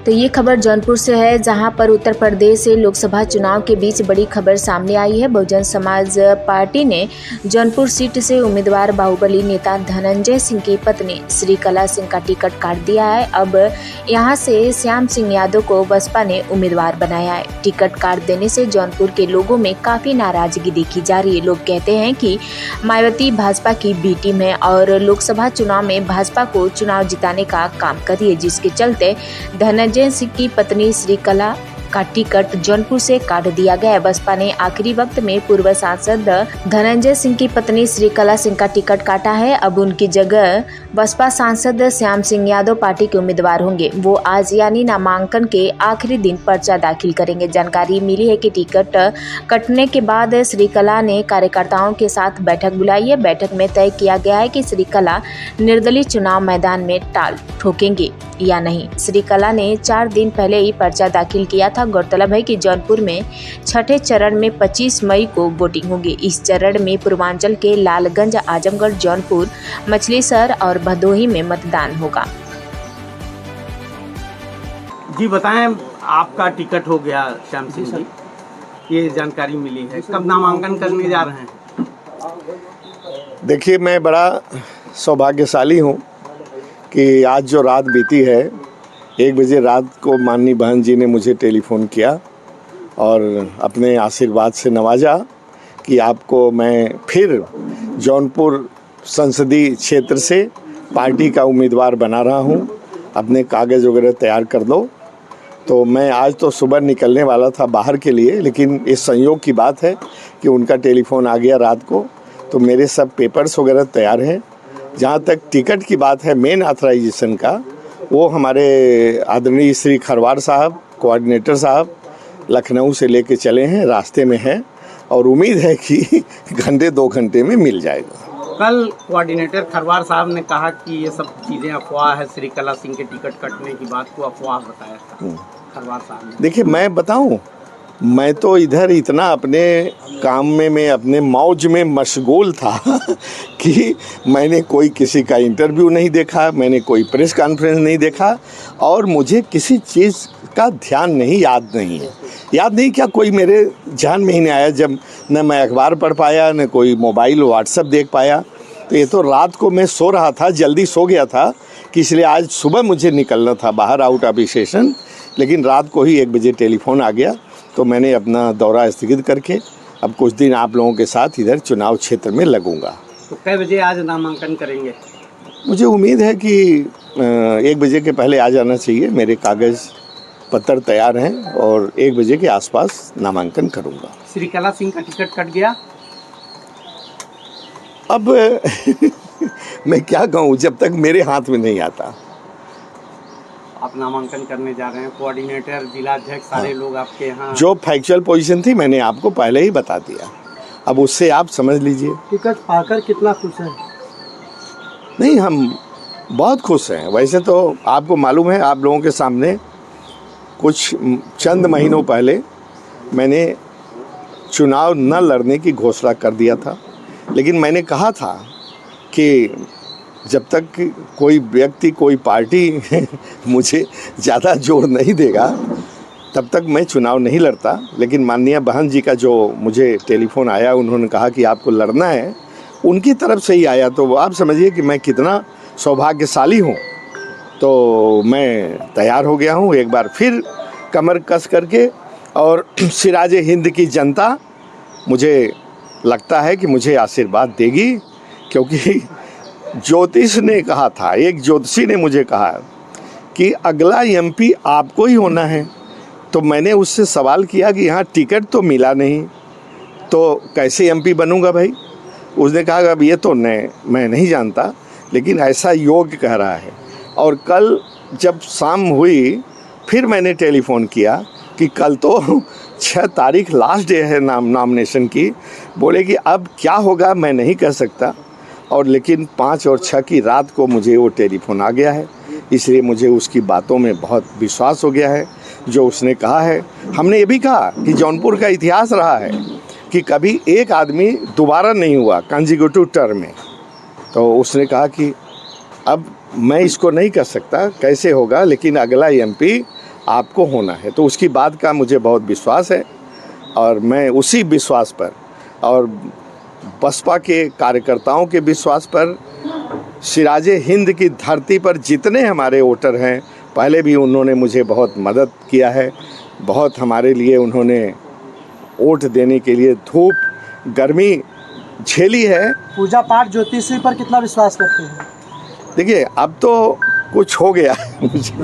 तो ये खबर जौनपुर से है, जहां पर उत्तर प्रदेश से लोकसभा चुनाव के बीच बड़ी खबर सामने आई है। बहुजन समाज पार्टी ने जौनपुर सीट से उम्मीदवार बाहुबली नेता धनंजय सिंह की पत्नी श्रीकला सिंह का टिकट काट दिया है। अब यहां से श्याम सिंह यादव को बसपा ने उम्मीदवार बनाया है। टिकट काट देने से जौनपुर के लोगों में काफी नाराजगी देखी जा रही है। लोग कहते हैं कि मायावती भाजपा की बी टीम है और लोकसभा चुनाव में भाजपा को चुनाव जिताने का काम कर रही है, जिसके चलते धनंजय सिंह की पत्नी श्रीकला का टिकट जौनपुर से काट दिया गया है। बसपा ने आखिरी वक्त में पूर्व सांसद धनंजय सिंह की पत्नी श्रीकला सिंह का टिकट काटा है। अब उनकी जगह बसपा सांसद श्याम सिंह यादव पार्टी के उम्मीदवार होंगे। वो आज यानी नामांकन के आखिरी दिन पर्चा दाखिल करेंगे। जानकारी मिली है कि टिकट कटने के बाद श्रीकला ने कार्यकर्ताओं के साथ बैठक बुलाई है। बैठक में तय किया गया है कि श्रीकला निर्दलीय चुनाव मैदान में टाल ठोकेंगे या नहीं। श्रीकला ने 4 दिन पहले ही पर्चा दाखिल किया था। गौरतलब है कि जौनपुर में छठे चरण में 25 मई को वोटिंग होगी। इस चरण में पूर्वांचल के लालगंज, आजमगढ़, जौनपुर, मछलीशहर और भदोही में मतदान होगा। जी बताएं, आपका टिकट हो गया श्याम सिंह जी, ये जानकारी मिली है, कब नामांकन करने जा रहे हैं? देखिए, मैं बड़ा सौभाग्यशाली हूँ कि आज जो रात बीती है, 1 बजे रात को माननीय बहन जी ने मुझे टेलीफोन किया और अपने आशीर्वाद से नवाजा कि आपको मैं फिर जौनपुर संसदीय क्षेत्र से पार्टी का उम्मीदवार बना रहा हूं, अपने कागज़ वगैरह तैयार कर दो। तो मैं आज तो सुबह निकलने वाला था बाहर के लिए, लेकिन इस संयोग की बात है कि उनका टेलीफोन आ गया रात को, तो मेरे सब पेपर्स वगैरह तैयार हैं। जहाँ तक टिकट की बात है, मेन ऑथराइजेशन का, वो हमारे आदरणीय श्री खरवार साहब, कोऑर्डिनेटर साहब लखनऊ से लेके चले हैं, रास्ते में है और उम्मीद है कि घंटे 2 घंटे में मिल जाएगा। कल कोऑर्डिनेटर खरवार साहब ने कहा कि ये सब चीज़ें अफवाह है, श्रीकला सिंह के टिकट कटने की बात को अफवाह बताया था खरवार साहब ने। देखिए, मैं बताऊं, मैं तो इधर इतना अपने काम में, मैं अपने मौज में मशगूल था कि मैंने कोई किसी का इंटरव्यू नहीं देखा, मैंने कोई प्रेस कॉन्फ्रेंस नहीं देखा और मुझे किसी चीज़ का ध्यान नहीं, याद नहीं है। याद नहीं क्या, कोई मेरे ध्यान में ही नहीं आया। जब न मैं अखबार पढ़ पाया, न कोई मोबाइल व्हाट्सएप देख पाया। तो ये तो रात को मैं सो रहा था, जल्दी सो गया था कि इसलिए आज सुबह मुझे निकलना था बाहर, आउट ऑफ स्टेशन, लेकिन रात को ही 1 बजे टेलीफोन आ गया। तो मैंने अपना दौरा स्थगित करके अब कुछ दिन आप लोगों के साथ इधर चुनाव क्षेत्र में लगूंगा। तो कै बजे आज नामांकन करेंगे? मुझे उम्मीद है कि 1 बजे के पहले आ जाना चाहिए। मेरे कागज़ पत्र तैयार हैं और 1 बजे के आसपास नामांकन करूंगा। श्रीकला सिंह का टिकट कट गया? अब मैं क्या कहूँ, जब तक मेरे हाथ में नहीं आता। आप नामांकन करने जा रहे हैं, कोऑर्डिनेटर, जिला अध्यक्ष, सारे लोग आपके यहाँ। जो फैक्चुअल पोजीशन थी मैंने आपको पहले ही बता दिया, अब उससे आप समझ लीजिए। टिकट पाकर कितना खुश है? नहीं, हम बहुत खुश हैं। वैसे तो आपको मालूम है, आप लोगों के सामने कुछ चंद महीनों पहले मैंने चुनाव न लड़ने की घोषणा कर दिया था, लेकिन मैंने कहा था कि जब तक कोई व्यक्ति, कोई पार्टी मुझे ज़्यादा जोर नहीं देगा तब तक मैं चुनाव नहीं लड़ता। लेकिन माननीय बहन जी का जो मुझे टेलीफोन आया, उन्होंने कहा कि आपको लड़ना है, उनकी तरफ से ही आया, तो आप समझिए कि मैं कितना सौभाग्यशाली हूँ। तो मैं तैयार हो गया हूँ एक बार फिर कमर कस करके, और सिराजे हिंद की जनता मुझे लगता है कि मुझे आशीर्वाद देगी, क्योंकि ज्योतिष ने कहा था, एक ज्योतिषी ने मुझे कहा कि अगला एमपी आपको ही होना है। तो मैंने उससे सवाल किया कि यहाँ टिकट तो मिला नहीं, तो कैसे एमपी बनूंगा भाई? उसने कहा अब ये तो मैं नहीं जानता, लेकिन ऐसा योग कह रहा है। और कल जब शाम हुई, फिर मैंने टेलीफोन किया कि कल तो 6 तारीख लास्ट डे है नॉमिनेशन की। बोले कि अब क्या होगा मैं नहीं कह सकता, और लेकिन 5 और 6 की रात को मुझे वो टेलीफोन आ गया है, इसलिए मुझे उसकी बातों में बहुत विश्वास हो गया है। जो उसने कहा है, हमने ये भी कहा कि जौनपुर का इतिहास रहा है कि कभी एक आदमी दोबारा नहीं हुआ कंजिक्यूटिव टर्म में। तो उसने कहा कि अब मैं इसको नहीं कर सकता कैसे होगा, लेकिन अगला एमपी आपको होना है। तो उसकी बात का मुझे बहुत विश्वास है और मैं उसी विश्वास पर और बसपा के कार्यकर्ताओं के विश्वास पर सिराजे हिंद की धरती पर जितने हमारे वोटर हैं, पहले भी उन्होंने मुझे बहुत मदद किया है, बहुत हमारे लिए उन्होंने वोट देने के लिए धूप गर्मी झेली है। पूजा पाठ ज्योतिषी पर कितना विश्वास करते हैं? देखिए अब तो कुछ हो गया मुझे